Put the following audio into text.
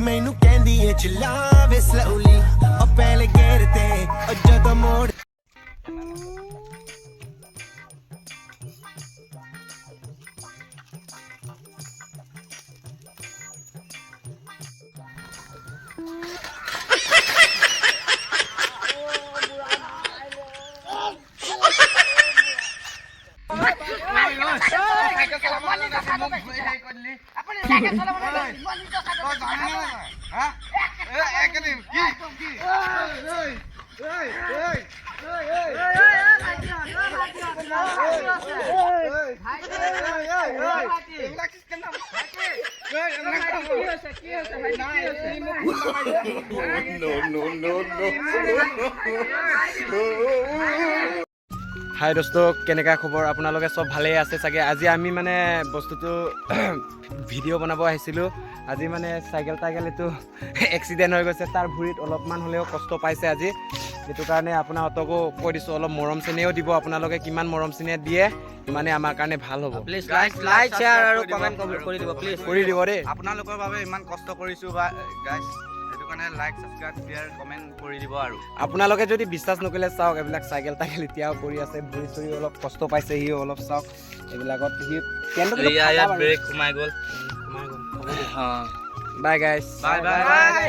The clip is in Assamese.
ਮੈਨੂੰ ਕਹਿੰਦੀ ਏ ਚਲਾਵੇ ਸਲੋਲੀ ਉਹ ਪਹਿਲੇ ਗੇਰ ਤੇ ਉਹ ਜਦੋਂ ਮੋੜ হাই দোস্ত, কেনেকা খবৰ? আপোনালোকে চব ভালেই আছে চাগে। আজি আমি মানে বস্তুটো ভিডিঅ' বনাব আহিছিলোঁ। আজি মানে চাইকেল এইটো এক্সিডেণ্ট হৈ গৈছে, তাৰ ভৰিত অলপমান হ'লেও কষ্ট পাইছে আজি। সেইটো কাৰণে আপোনালোককো কৈ দিছোঁ, অলপ মৰম চেনেহও দিব। আপোনালোকে কিমান মৰম চেনেহ দিয়ে মানে আমাৰ কাৰণে ভাল হ'ব। প্লিজ লাইক শ্বেয়াৰ আৰু কমেণ্ট কৰি দিব, প্লিজ কৰি দিব দেই। আপোনালোকৰ বাবে ইমান কষ্ট কৰিছোঁ বা গাইজ, সেইটো কাৰণে লাইক ছাবস্ক্ৰাইব শ্বেয়াৰ কমেণ্ট কৰি দিব। আৰু আপোনালোকে যদি বিশ্বাস নকৰিলে চাওক, এইবিলাক চাইকেল এতিয়াও কৰি আছে, ভৰি চৰি অলপ কষ্ট পাইছে সিও অলপ। চাওক এইবিলাকত সি ব্ৰেক সোমাই গ'ল। বাই গাইজ। Bye bye.